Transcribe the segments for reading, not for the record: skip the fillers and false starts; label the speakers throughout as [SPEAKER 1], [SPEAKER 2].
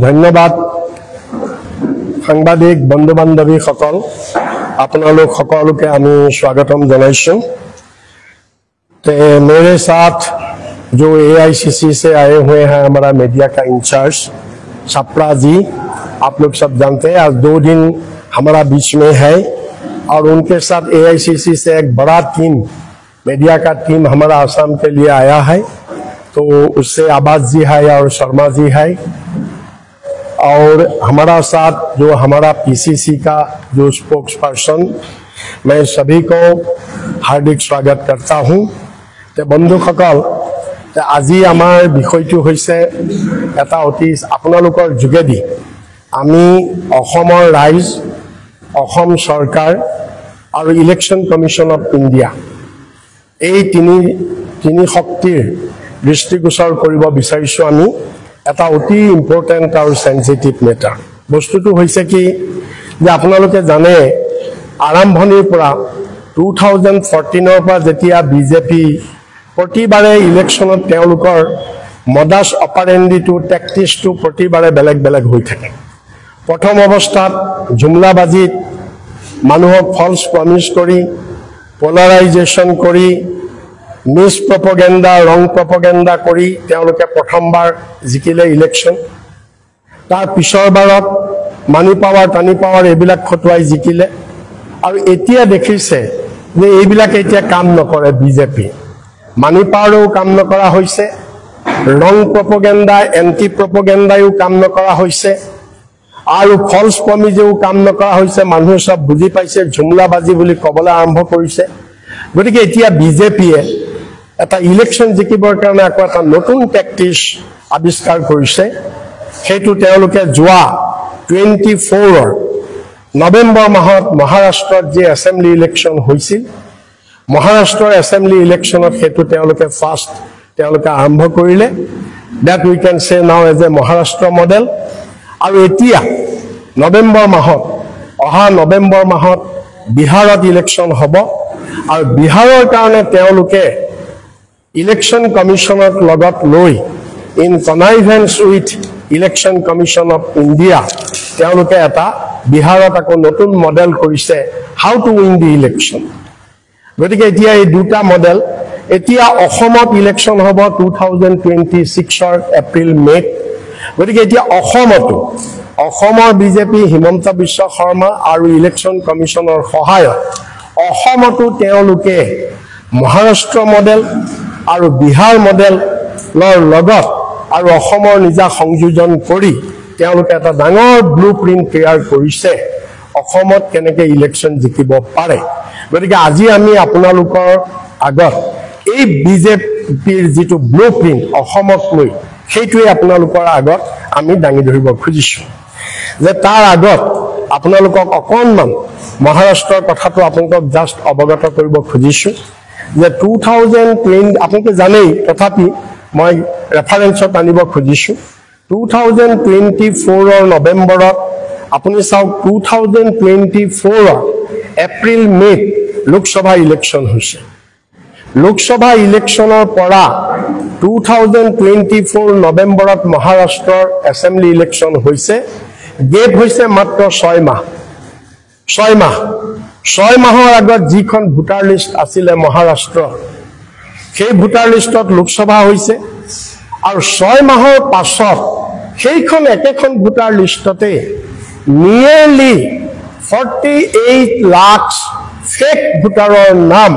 [SPEAKER 1] ধন্যবাদ সাংবাদিক বন্ধু বান্ধৱী সকল আপোনালোক সকলোকে আমি স্বাগতম জনাইছোঁ ते मेरे साथ जो AICC से आए हुए हैं हमारा मीडिया का इंचार्ज छपरा जी आप लोग सब जानते हैं आज 2 दिन हमारा बीच में है और उनके साथ AICC से एक बड़ा टीम मीडिया का टीम हमारा आसाम के लिए आया है तो उससे आबाद जी है और शर्मा जी है और हमारा साथ जो हमारा PCC का जो स्पोक्स पर्सन मैं सभी को हार्दिक स्वागत करता हूँ बंधुসকল আজি আমাৰ বিষয়টো হৈছে এটা অতি আপোনালোকৰ যোগেদি আমি অসমৰ ৰাইজ অসম চৰকাৰ আৰু ইলেকশ্যন কমিশন অফ ইণ্ডিয়া এই তিনি শক্তিৰ দৃষ্টিগোচৰ কৰিব বিচাৰিছো আমি এটা অতি ইম্পৰ্টেন্ট আৰু সেনসিটিভ মেটাৰ বস্তুটো হৈছে কি যে আপোনালোকে জানে আৰম্ভণিৰ পৰা 2014 পৰা যেতিয়া বিজেপি प्रतिबारे इलेक्शनत तेलुकर मदास अपारेंडी टू टैक्टिस टू प्रतिबारे बेलेग बेलेग होई थाके प्रथम अवस्थात जुमलाबाजीत मानुहक फल्स प्रमिस करी पोलाराइजेशन करी मिस प्रोपोगेंडा रंग प्रोपोगेंडा करी तेलुके प्रथम बार जिकिले इलेक्शन तार पिछर बारत मानी पावर टानी पावर एबिलाक खटुवाई जिकिले आरु एतिया देखिसे जे एबिलाक एतिया काम नकरे बीजेपी मानी पावरो काम नकरा होइसे रंग प्रोपोगेंडा एंटी प्रोपोगेंडायु काम नकरा होइसे आरु फल्स प्रमिजेउ काम नकरा होइसे मानुहे सब बुझी पाइसे जुमलाबाजी बुली कबला आरंभ करिसे गतिके एतिया बीजेपीए एटा इलेक्शन जिकिबर कारणे आको एटा नतुन टैक्टिस आविष्कार करिसे हेतु तेलुके जुआ 24 नवेम्बर माहत महाराष्ट्र जे असेंबली इलेक्शन होइसिल महाराष्ट्र असेंबली इलेक्शन हेतु तेलुके फास्ट तेलुके आरंभ करिले that we can say now as a Maharashtra model और एतिया नवेम्बर माहत अहा नवेम्बर माहत बिहारत इलेक्शन हबो और बिहारर कारणे तेलुके इलेक्शन कमिशनक लगत लई in connivance with election commission of India तेलुके एटा बिहारत ako नतुन मॉडल करिसे how to win the election गतिके एतिया ए दुटा मॉडल एतिया अहोमत इलेक्शन हबो 2026 एप्रिल मे गतिके एतिया अहोमतो अहोमर बीजेपी हिमंत विश्व शर्मा और इलेक्शन कमिशनर सहायत अहोमतो तेलुके महाराष्ट्र मॉडल और बिहार मॉडल लर लगत और अहोमर निजा संयोजन करी तेलुके एटा डांगर ब्लूप्रिंट तैयार करिसे अहोमत केनेके इलेक्शन जिकिब पारे गतिके আজি আমি আপোনালোকৰ আগত এই বিজেপিৰ যেটো ব্লুপ্ৰিন্ট অসমক লৈ সেইটোৱে আপোনালোকৰ আগত আমি দাঙি ধৰিব খুজিছো যে তাৰ আগত আপোনালোকক অকনমান মহাৰাষ্ট্ৰৰ কথাটো আপোনালোকক জাস্ট অৱগত কৰিব খুজিছো যে 2020 আপোনালোকে জানেই তথাপি মই ৰেফাৰেন্সত আনিব খুজিছো 2024 নৱেম্বৰত আপুনি চাওক 2024 एप्रिल मे लोकसभा इलेक्शन होइसे लोकसभा इलेक्शनर परा 2024 नवेम्बरत महाराष्ट्र असेंबली इलेक्शन होइसे गेप होइसे मात्र 6 माहर आगत जिखन भोटार लिस्ट आसिले महाराष्ट्र সেই ভোটাৰ লিষ্টত লোকসভা হৈছে আৰু 6 মাহৰ পাছত সেইখন একেখন ভোটাৰ লিষ্টতে নিয়াৰলি 48 लाख फेक भोटारर नाम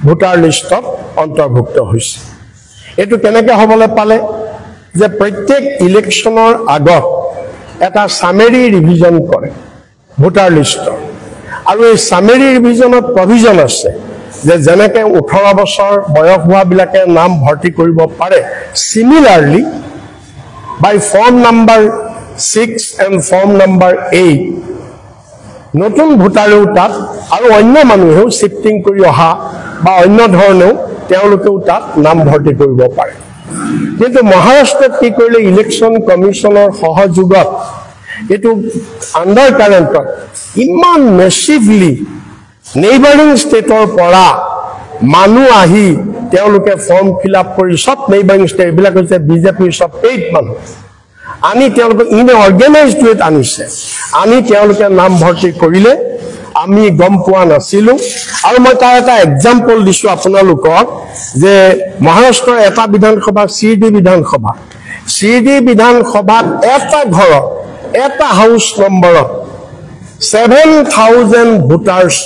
[SPEAKER 1] भोटार लिस्टत अंतर्भुक्त होइसे एटु केनेके हबले पाले जे प्रत्येक इलेक्शनर आगत एटा सामेरी रिविजन करे भोटार लिस्ट और ए सामेरी रिविजनत प्रोविजन আছে जे जेनेके 18 बছर बयस हुआ बिलाके नाम भर्ती करिब पारे similarly by form number 6 and form number 8 नतुन भोटारेও তাত আৰু অন্য মানুহেও শিফটিং কৰি অহা বা অন্য ধৰণেও তেওঁলোকেও তাত নাম ভৰ্তি কৰিব পাৰে কিন্তু মহাৰাষ্ট্ৰত কি কৰিলে ইলেকশ্যন কমিশনৰ সহযোগত এটো আন্ডাৰ কাৰেন্টত ইমান মেসিভলি নেইবাৰিং ষ্টেটৰ পৰা মানুহ আহি তেওঁলোকে ফৰ্ম ফিল আপ কৰি সব নেইবাৰিং ষ্টেট বিলাক হৈছে বিজেপিৰ সব পেইড মানুহ আনি তেওঁলোকে ইন অৰ্গেনাইজড ৱেত আনিছে আনি তেওঁলোকে নাম ভৰ্তি কৰিলে আমি গম পোৱা নাছিলো আৰু মই তাৰ এটা এক্সাম্পল দিছো আপোনালোকক যে মহাৰাষ্ট্ৰৰ এটা বিধানসভা চিডি বিধানসভাত এটা ঘৰত এটা হাউচ নম্বৰত 7,000 ভোটাৰ্স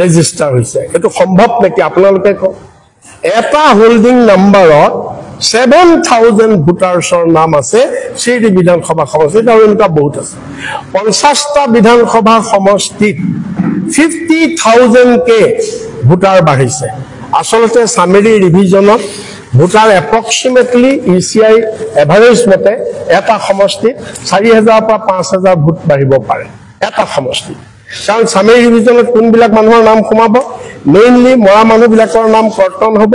[SPEAKER 1] ৰেজিষ্টাৰ হৈছে এটো সম্ভৱ নেকি আপোনালোকে কওক এটা হোল্ডিং নম্বৰত 7,000 ভোটাৰ্সৰ নাম আছে চিডি বিধানসভা সমষ্টিত আৰু এনেকুৱা বহুত আছে 50টা বিধানসভা সমষ্টিত 50,000 কে ভোটাৰ বাঢ়িছে আসলতে সামেৰি ৰিভিজনত ভোটাৰ এপ্ৰক্সিমেটলি ইচিআই এভাৰেজ মতে এটা সমষ্টিত 4,000 পৰা 5,000 ভোট বাঢ়িব পাৰে এটা সমষ্টি কাৰণ সামেৰি ৰিভিজনত কোনবিলাক মানুহৰ নাম সোমাব মেইনলি মৰা মানুহবিলাকৰ নাম কৰ্তন হ'ব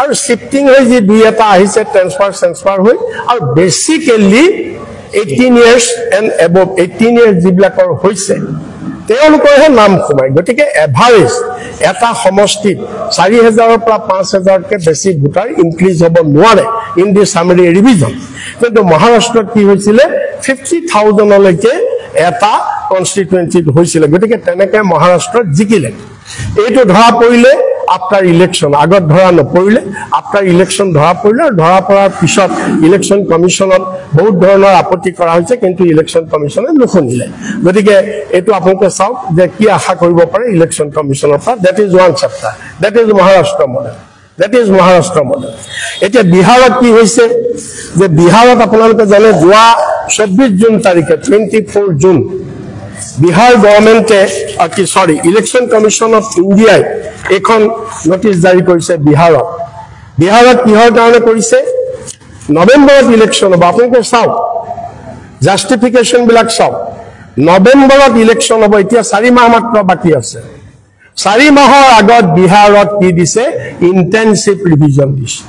[SPEAKER 1] আৰু শিফটিং হৈ যে দুই এটা আহিছে ট্ৰান্সফাৰ হৈ আৰু basically 18 years and above 18 years যিবিলাকৰ হৈছে তেওঁলোকৰহে নাম সোমাই গতিকে এভাৰেজ এটা সমষ্টিত 4,000 পৰা 5,000 কে বেছি ভোটাৰ ইনক্ৰিজ হ'ব নোৱাৰে ইন দি সামেৰি ৰিভিজন কিন্তু মহাৰাষ্ট্ৰত কি হৈছিল 50,000 লৈকে এটা কনস্টিটুৱেন্সিত হৈছিল গতিকে তেনেকে মহাৰাষ্ট্ৰত জিকিলে এইটো ধৰা পৰিলে আফটাৰ ইলেকশন আগত ধৰা নপৰিলে আফটাৰ ইলেকশন ধৰা পৰিলে ধৰা পৰাৰ পিছত ইলেকশন কমিশনত বহুত ধৰণৰ আপত্তি কৰা হৈছে কিন্তু ইলেকশন কমিশনে নুশুনিলে গতিকে এটো আপোনালোকে চাওক যে কি আশা কৰিব পাৰে ইলেকশন কমিশনৰ পৰা that is one chapter that is Maharashtra model এতিয়া বিহাৰত কি হৈছে যে বিহাৰত আপোনালোকে জানে যোৱা 24 জুন তাৰিখে 24 জুন বিহাৰ গভৰ্নমেন্টে ইলেকশন কমিশন অফ ইণ্ডিয়াই এখন নোটিস জাৰি কৰিছে বিহাৰত কিহৰ কাৰণে কৰিছে নৱেম্বৰত ইলেকশন হ'ব আপোনালোকে চাওক জাস্টিফিকেশন বিলাক চাওক নৱেম্বৰত ইলেকশন হ'ব এতিয়া 4 মাহ মাত্ৰ বাকি আছে 4 মাহৰ আগত বিহাৰত কি দিছে ইন্টেনসিভ ৰিভিজন দিছে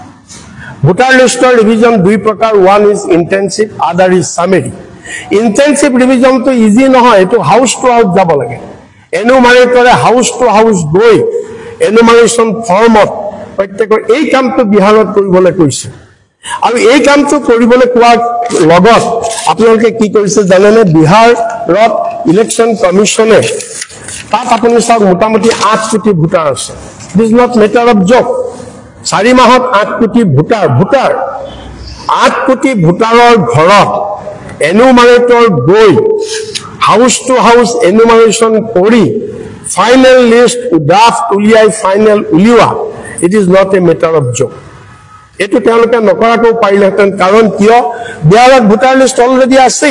[SPEAKER 1] ভোটাৰ লিষ্টৰ ৰিভিজন দুই প্ৰকাৰ ওয়ান ইজ ইন্টেনসিভ আদাৰ ইজ সামেৰি ইন্টেনসিভ ৰিভিজন তো ইজি নহয় এটো হাউস টু হাউস যাব লাগে এনুমাৰেটৰে হাউস টু হাউস গৈ এনুমাৰেশন ফৰ্মত প্ৰত্যেকৰ এই কামটো বিহাৰত কৰিবলৈ কৈছে আৰু এই কামটো কৰিবলৈ কোৱাৰ লগত আপোনালোকে কি কৰিছে জানেনে বিহাৰত ইলেকশন কমিশনে তাত আপুনি চাওক মোটামুটি 8 কোটি ভোটাৰ আছে দিস নট মেটাৰ অফ জক 4 মাহত 8 কোটি ভোটাৰ 8 কোটি ভোটাৰৰ ঘৰত এনুমাৰেটৰ গৈ হাউস টু হাউস এনুমাৰেশন কৰি ফাইনেল লিষ্ট ড্ৰাফট উলিয়াই ফাইনেল উলিওৱা it is not a matter of জক এটো তেওঁলোকে নকৰাকৈ পাৰিলেহেঁতেন কাৰণ কিয় বিহাৰত ভোটাৰ লিষ্ট অলৰেডি আছে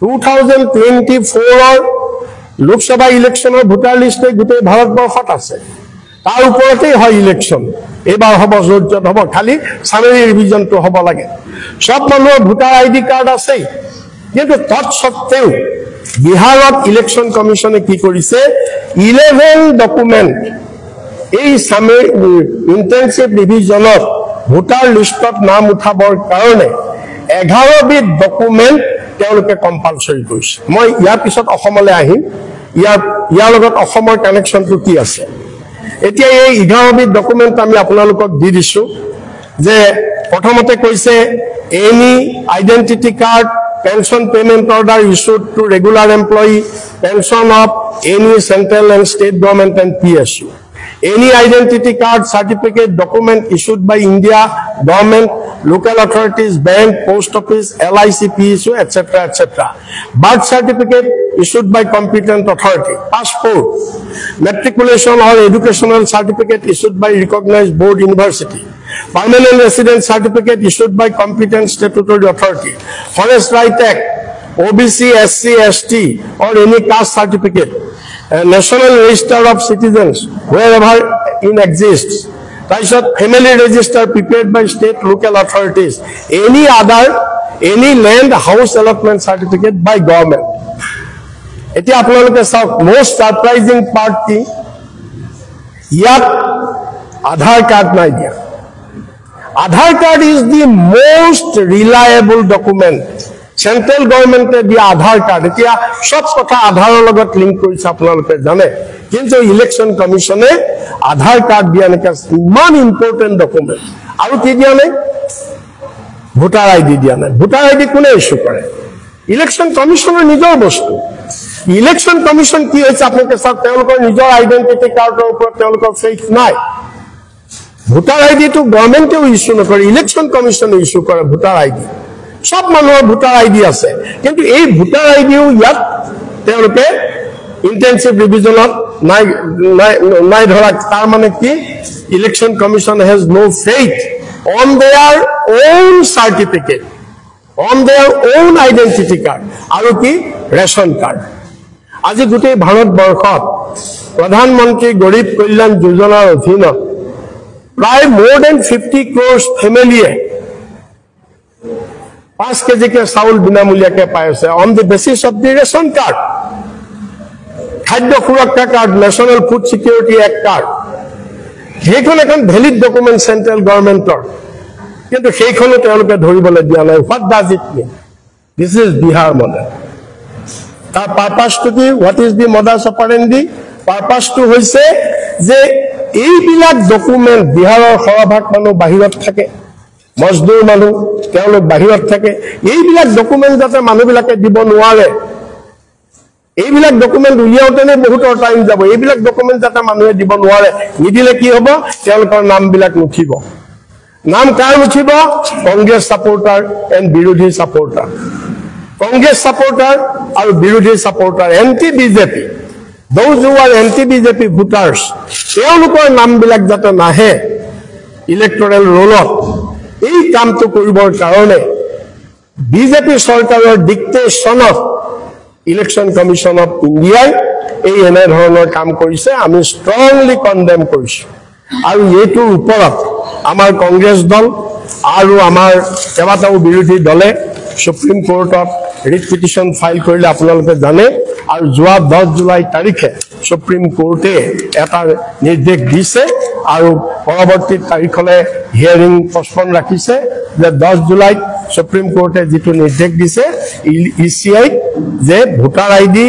[SPEAKER 1] 2024 লোকসভা ইলেকশনৰ ভোটাৰ লিষ্ট গোটেই ভাৰতবৰ্ষত আছে তাৰ ওপৰতেই হয় ইলেকশন এবাৰ হ'ব জোৰজত হ'ব খালি সামেৰি ৰিভিজনটো হ'ব লাগে সব মানুহৰ ভোটাৰ আইডি কাৰ্ড আছে কিন্তু তৎসত্ত্বেও বিহাৰত ইলেকশন কমিশনে কি কৰিছে 11 ডকুমেন্ট এই সামেৰি ইন্টেনসিভ ৰিভিজনত ভোটাৰ লিষ্টত নাম উঠাবৰ কাৰণে 11 বিধ ডকুমেন্ট তেওঁলোকে কম্পালসৰি কৰিছে মই ইয়াৰ পিছত অসমলৈ আহিম ইয়াৰ লগত অসমৰ কানেকশনটো কি আছে এতিয়া এই 11 বিধ ডকুমেন্ট আমি আপোনালোকক দি দিছো যে প্ৰথমতে কৈছে any identity card pension payment order issued to regular employee pension of any central and state government and PSU any identity card certificate document issued by India government local authorities bank post office LIC PSU etc birth certificate issued by competent authority passport matriculation or educational certificate issued by recognized board university permanent residence certificate issued by competent statutory authority forest right act OBC SC ST or any caste certificate national register of citizens wherever it exists family register prepared by state local authorities any land house allotment certificate by government এতিয়া আপোনালোকে চাওক most surprising part কি ইয়াত আধাৰ card নাই দিয়া Aadhaar card is the most reliable document. Central government the Aadhaar card. Etia sob kotha Aadhaar logot link korise apnaloke jane. Kintu election commission Aadhaar card dia neka iman important document. Aru ki dia nei voter ID দিয়া নাই voter ID কোনে issue কৰে election কমিশনৰ নিজৰ বস্তু election commission কি হৈছে আপোনালোকে চাওক তেওঁলোকৰ নিজৰ আইডেন্টিটি কাৰ্ডৰ ওপৰত তেওঁলোকৰ ফেইথ নাই ভোটাৰ আইডিটো গভৰ্ণমেণ্টেও ইস্যু নকৰে ইলেকশ্যন কমিশনে ইস্যু কৰে ভোটাৰ আইডি সব মানুহৰ ভোটাৰ আইডি আছে কিন্তু এই ভোটাৰ আইডিও ইয়াত তেওঁলোকে ইন্টেনসিভ ৰিভিজনত নাই ধৰা তাৰ মানে কি election commission has no faith on their own certificate on their own identity card aru ki ration card aji gutei bharat borkhot pradhan mantri garib kalyan yojonar odhinot pray more than 50 crores family 5 kg ke saul binamulya ke paise on the basis of the ration card khadya surakha card national food security act card hekhon ekon valid document central government কিন্তু সেইখনো তেওঁলোকে ধৰিবলৈ দিয়া নাই what does it mean this is Bihar model তাৰ purpose to কি what is the modus operandi purpose to হৈছে যে এইবিলাক ডকুমেন্ট বিহাৰৰ সৰভাগ মানুহ বাহিৰত থাকে মজদুৰ মানুহ তেওঁলোক বাহিৰত থাকে এইবিলাক ডকুমেন্ট যাতে মানুহবিলাকে দিব নোৱাৰে এইবিলাক ডকুমেন্ট উলিয়াওতেনে বহুত টাইম যাব এইবিলাক ডকুমেন্ট যাতে মানুহে দিব নোৱাৰে নিদিলে কি হ'ব তেওঁলোকৰ নামবিলাক নুঠিব নাম কাৰ নুঠিব কংগ্ৰেছ সাপোৰ্টাৰ এণ্ড বিৰোধী সাপোৰ্টাৰ কংগ্ৰেছ সাপোৰ্টাৰ আৰু বিৰোধী supporter anti BJP those who are anti BJP voters তেওঁলোকৰ নামবিলাক যাতে নাহে ইলেক্টৰেল ৰোলত এই কামটো কৰিবৰ কাৰণে বিজেপি চৰকাৰৰ ডিক্টেশ্যনত ইলেকশ্যন কমিশন অফ ইণ্ডিয়াই এই এনে ধৰণৰ কাম কৰিছে আমি ষ্ট্ৰংলি কনডেম কৰিছো আৰু এইটোৰ ওপৰত আমাৰ কংগ্ৰেছ দল আৰু আমাৰ কেবাটাও বিৰোধী দলে সুপ্ৰিম কোৰ্টত ৰিট পিটিশন ফাইল কৰিলে আপোনালোকে জানে আৰু যোৱা 10 জুলাই তাৰিখে সুপ্ৰিম কোৰ্টে এটা নিৰ্দেশ দিছে আৰু পৰৱৰ্তী তাৰিখলৈ হিয়াৰিং পষ্টপন ৰাখিছে যে 10 জুলাই সুপ্ৰিম কোৰ্টে যেটো নিৰ্দেশ দিছে ইসিআই যে ভোটাৰ আইডি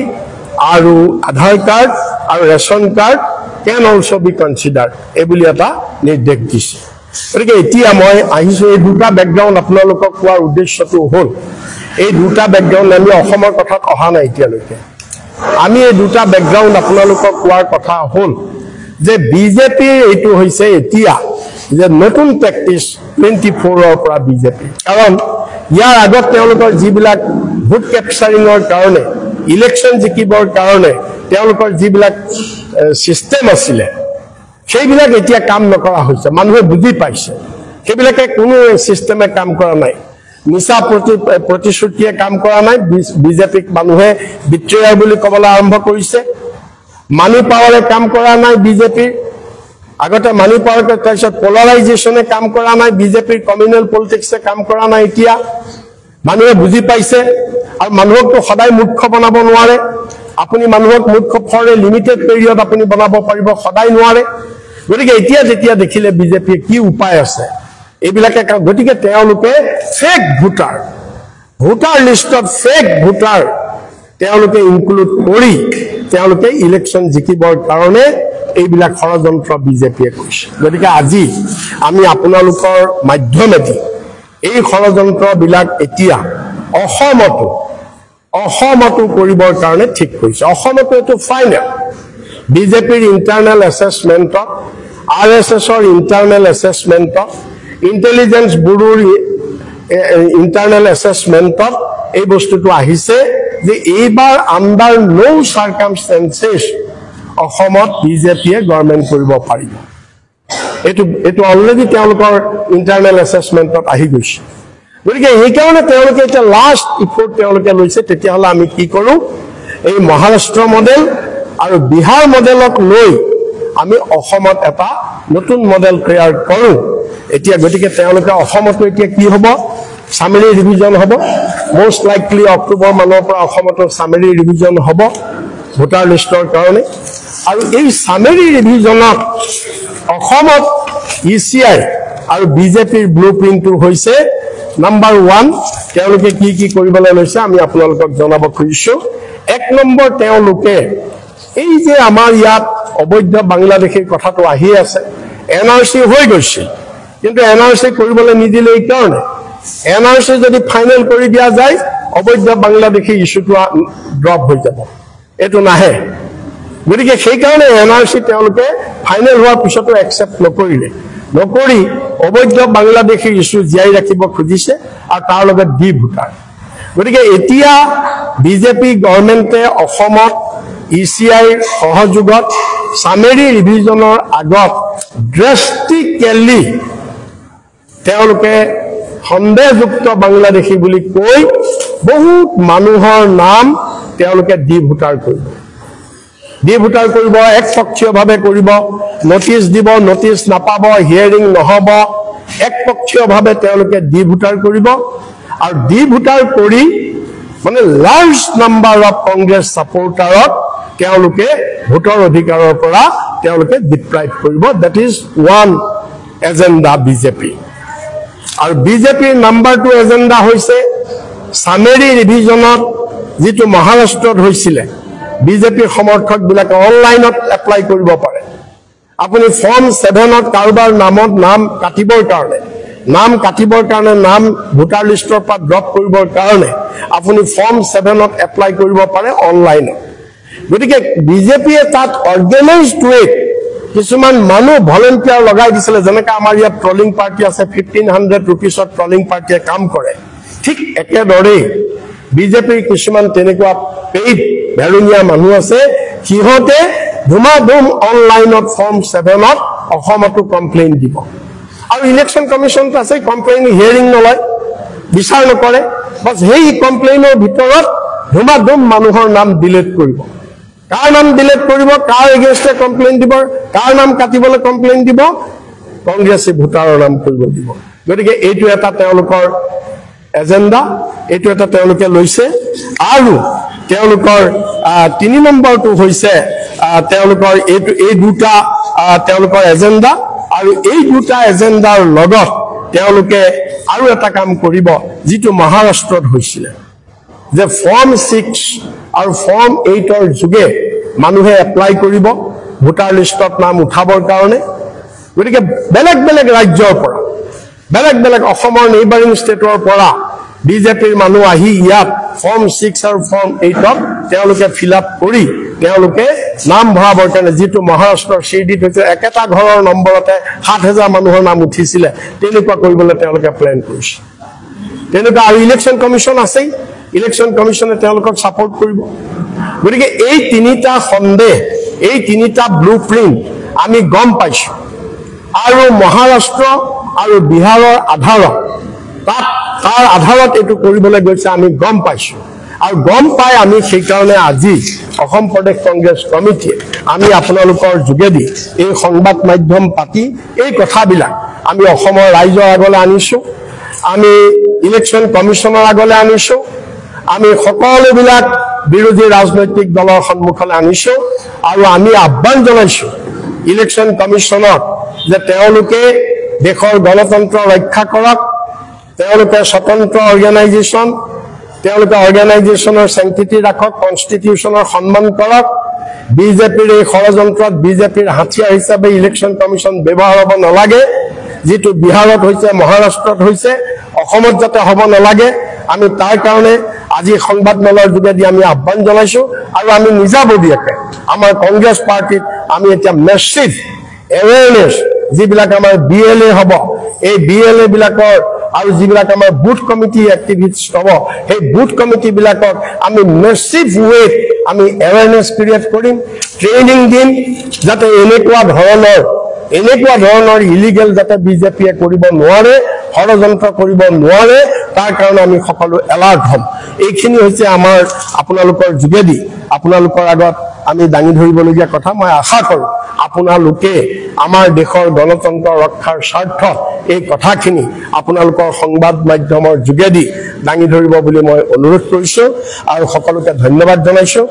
[SPEAKER 1] আৰু আধাৰ কাৰ্ড আৰু ration card can also be considered ebuli eta nirdek dise gotike etia moi ahisu ei duta background apnalokok koar uddeshyo to hol ei duta background ami ohomor kotha koha na etia loke ami ei duta background apnalokok koar kotha hol je BJP eitu hoise etia je notun practice 24 or pora BJP karon yar agot teolokor jibilak vote capturing or karone election jikibor karone teolokor jibilak system আছিল সেইবিলাক এতিয়া কাম নকৰা হৈছে মানুহে বুজি পাইছে সেইবিলাকে কোনো সিস্টেমে কাম কৰা নাই মিছা প্ৰতিশ্ৰুতিয়ে কাম কৰা নাই বিজেপিক মানুহে বিট্ৰেয়াৰ বুলি কবলৈ আৰম্ভ কৰিছে মানি পাৱাৰে কাম কৰা নাই বিজেপি আগতে মানি পাৱাৰকে তাৰপিছত পলাৰাইজেশ্যনে কাম কৰা নাই বিজেপিৰ কমিউনেল পলিটিক্সে কাম কৰা নাই এতিয়া মানুহে বুজি পাইছে আৰু মানুহকটো সদায় মূৰ্খ বনাব নোৱাৰে আপুনি মানুহক মূৰ্খ ফৰ এ লিমিটেড পিৰিয়ড আপুনি বনাব পাৰিব সদায় নোৱাৰে গতিকে এতিয়া যেতিয়া দেখিলে বিজেপি কি উপায় আছে এইবিলাকে গতিকে তেওঁলোকে ফেক ভোটাৰ লিষ্টত ফেক ভোটাৰ তেওঁলোকে ইনক্লুড কৰি তেওঁলোকে ইলেকশ্যন জিকিবৰ কাৰণে এইবিলাক ষড়যন্ত্ৰ বিজেপিয়ে কৰিছে গতিকে আজি আমি আপোনালোকৰ মাধ্যমেদি এই ষড়যন্ত্ৰবিলাক এতিয়া অসমতো কৰিবৰ কাৰণে ঠিক কৰিছে অসমতো এটো ফাইনেল বিজেপিৰ ইন্টাৰনেল এসেসমেন্ট আৰএসএছৰ ইন্টাৰনেল এসেসমেন্ট ইন্টেলিজেন্স ব্যুৰোৰ ইন্টাৰনেল এসেসমেন্ট এই বস্তুটো আহিছে যে এইবাৰ আন্ডাৰ নো সাৰ্কামস্টেন্সেস অসমত বিজেপিয়ে গভৰ্ণমেন্ট কৰিব পাৰিব এটো অলৰেডি তেওঁলোকৰ ইন্টাৰনেল এসেসমেন্টত আহি গৈছে গতিকে এই কাৰণে তেওঁলোকে এটা লাষ্ট ইফৰ্ট তেওঁলোকে লৈছে তেতিয়াহলে আমি কি কৰো এই মহাৰাষ্ট্ৰ মডেল আৰু বিহাৰ মডেলক লৈ আমি অসমত এটা নতুন মডেল তৈয়াৰ কৰো এতিয়া গতিকে তেওঁলোকে অসমতো এতিয়া কি হ'ব সামৰি ৰিভিজন হ'ব মোস্ট লাইকলি অক্টোবৰ মানৰ পৰা অসমতো সামৰি ৰিভিজন হ'ব ভোটাৰ লিষ্টৰ কাৰণে আৰু এই সামৰি ৰিভিজনত অসমত ইসিআই আৰু বিজেপিৰ ব্লুপ্ৰিন্টটো হৈছে Number 1 তেওঁলোকে কি কৰিবলৈ লৈছে আমি আপোনালোকক জনাব খুজিছো এক নম্বৰ তেওঁলোকে এই যে আমাৰ ইয়াত অবৈধ বাংলাদেশীৰ কথাটো আহি আছে এনআৰসি হৈ গৈছে কিন্তু এনআৰসি কৰিবলৈ নিদিলে এই কাৰণে এনআৰসি যদি ফাইনেল কৰি দিয়া যায় অবৈধ বাংলাদেশী ইস্যুটো ড্ৰপ হৈ যাব এটো নাহে গতিকে সেই কাৰণে এনআৰসি তেওঁলোকে ফাইনেল হোৱাৰ পিছতো একচেপ্ট নকৰি অবৈধ বাংলাদেশী ইস্যু জিয়াই ৰাখিব খুজিছে আৰু তাৰ লগত ডি ভোটাৰ গতিকে এতিয়া বিজেপি গভৰ্ণমেণ্টে অসমত ইচিআই সহযোগত সামেৰী ৰিভিজনৰ আগত ড্ৰাষ্টিকেলি তেওঁলোকে সন্দেহযুক্ত বাংলাদেশী বুলি কৈ বহুত মানুহৰ নাম তেওঁলোকে ডি ভোটাৰ কৰিব একপক্ষীয়ভাৱে কৰিব নোটিছ দিব নোটিছ নাপাব হিয়াৰিং নহব একপক্ষীয়ভাৱে তেওঁলোকে ডি ভোটাৰ কৰিব আৰু ডি ভোটাৰ কৰি মানে লাৰ্জ নাম্বাৰ অফ কংগ্ৰেছ সাপোৰ্টাৰক তেওঁলোকে ভোটৰ অধিকাৰৰ পৰা তেওঁলোকে ডিপ্ৰাইভ কৰিব that is one agenda BJP আৰু বিজেপিৰ নাম্বাৰ 2 এজেন্ডা হৈছে সামেৰী ৰিভিজনত যেটো মহাৰাষ্ট্ৰত হৈছিল বিজেপি সমৰ্থক বিলাকে অনলাইনত এপ্লাই কৰিব পাৰে আপুনি ফৰ্ম 7ত কাৰোবাৰ নামত নাম কাটিবৰ কাৰণে নাম ভোটাৰ লিষ্টৰ পৰা ড্ৰপ কৰিবৰ কাৰণে আপুনি ফৰ্ম 7ত এপ্লাই কৰিব পাৰে অনলাইনত গতিকে বিজেপিয়ে তাত অৰ্গানাইজড ৱে কিছুমান মানুহ ভলান্টিয়াৰ লগাই দিছিল যেনেকা আমাৰ ইয়াত ট্ৰলিং পাৰ্টি আছে 1500 रुपीसত ট্ৰলিং পাৰ্টিয়ে কাম কৰে ঠিক একেদৰে বিজেপিৰ কিছুমান তেনেকুৱা পেইড ভেলুনিয়া মানুহ আছে কিহতে ধুমাধুম অনলাইনত ফৰ্ম 7ত অসমতো কমপ্লেইন দিব আৰু ইলেকশন কমিশনটো আছে কমপ্লেইন হিয়াৰিং নলয় বিচাৰ নকৰে বাস সেই কমপ্লেইনৰ ভিতৰত ধুমাধুম মানুহৰ নাম ডিলিট কৰিব কাৰ নাম ডিলিট কৰিব কাৰ এগেইনষ্টে কমপ্লেইন দিব কাৰ নাম কাটিবলৈ কমপ্লেইন দিব কংগ্ৰেছী ভোটাৰৰ নাম কৰিব দিব গতিকে এইটো এটা তেওঁলোকৰ এজেন্ডা এইটো এটা তেওঁলোকে লৈছে আৰু তেওঁলোকৰ 3 নম্বৰটো হৈছে তেওঁলোকৰ এই দুটা তেওঁলোকৰ এজেন্ডা আৰু এই দুটা এজেন্ডাৰ লগত তেওঁলোকে আৰু এটা কাম কৰিব যেটো মহাৰাষ্ট্ৰত হৈছিল যে ফৰ্ম 6 আৰু ফৰ্ম 8ৰ যোগে মানুহে এপ্লাই কৰিব ভোটাৰ লিষ্টত নাম উঠাবৰ কাৰণে গতিকে বেলেগ ৰাজ্যৰ পৰা বেলেগ অসমৰ নেইবাৰিং ষ্টেটৰ পৰা বিজেপিৰ মানুহ আহি ইয়াত ফৰ্ম 6 আৰু ফৰ্ম 8ত তেওঁলোকে ফিলআপ কৰি তেওঁলোকে নাম ভৰাবৰ কাৰণে যেটো মহাৰাষ্ট্ৰৰ শিৰডিত হৈছে একেটা ঘৰৰ নম্বৰতে 7000 মানুহৰ নাম উঠিছিল তেনেকুৱা কৰিবলৈ তেওঁলোকে প্ল্যান কৰিছে তেনেকুৱা আৰু ইলেকশন কমিশন আছে ইলেকশন কমিশনে তেওঁলোকক সাপোৰ্ট কৰিব গতিকে এই তিনিটা সন্দেহ এই তিনিটা ব্লুপ্ৰিন্ট আমি গম পাইছো আৰু মহাৰাষ্ট্ৰ আৰু বিহাৰৰ আধাৰত তাৰ আধাৰত এটো কৰিবলৈ গৈছে আমি গম পাইছো আৰু গম পাই আমি সেই কাৰণে আজি অসম প্ৰদেশ কংগ্ৰেছ কমিটিয়ে আমি আপোনালোকৰ যোগেদি এই সংবাদ মাধ্যম পাতি এই কথাবিলাক আমি অসমৰ ৰাইজৰ আগলৈ আনিছো আমি ইলেকশন কমিশনৰ আগলৈ আনিছো আমি সকলোবিলাক বিৰোধী ৰাজনৈতিক দলৰ সন্মুখলৈ আনিছো আৰু আমি আহ্বান জনাইছো ইলেকশন কমিশনক যে তেওঁলোকে দেশৰ গণতন্ত্ৰ ৰক্ষা কৰক তেওঁলোকে স্বতন্ত্ৰ অৰ্গানাইজেশ্যনৰ স্যাংটিটি ৰাখক কনস্টিটিউশনৰ সন্মান কৰক বিজেপিৰ এই ষড়যন্ত্ৰত বিজেপিৰ হাতিয়াৰ হিচাপে ইলেকশন কমিশন ব্যৱহাৰ হ'ব নালাগে যেটো বিহাৰত হৈছে মহাৰাষ্ট্ৰত হৈছে অসমত যাতে হ'ব নালাগে আমি তাৰ কাৰণে আজি সংবাদমেলৰ যোগেদি আমি আহ্বান জনাইছো আৰু আমি নিজাববীয়াকৈ আমাৰ কংগ্ৰেছ পাৰ্টিত আমি এটা মেছিভ এৱেৰনেছ যিবিলাক আমাৰ বিএলএ হ'ব এই বিএলএ বিলাকৰ আৰু যিবিলাক আমাৰ বুথ কমিটি এক্টিভিষ্ট হ'ব সেই বুথ কমিটি বিলাকক আমি মেছিভ ৱে আমি এৱেৰনেছ ক্ৰিয়েট কৰিম ট্ৰেইনিং দিম যাতে এনেকুৱা ধৰণৰ ইলিগেল যাতে বিজেপিয়ে কৰিব নোৱাৰে ষড়যন্ত্ৰ কৰিব নোৱাৰে তাৰ কাৰণে আমি সকলো এলাৰ্ট হ'ম এইখিনি হৈছে আমাৰ আপোনালোকৰ যোগেদি আপোনালোকৰ আগত আমি দাঙি ধৰিবলগীয়া কথা মই আশা কৰো আপোনালোকে আমাৰ দেশৰ গণতন্ত্ৰ ৰক্ষাৰ স্বাৰ্থত এই কথাখিনি আপোনালোকৰ সংবাদ মাধ্যমৰ যোগেদি দাঙি ধৰিব বুলি মই অনুৰোধ কৰিছো আৰু সকলোকে ধন্যবাদ জনাইছো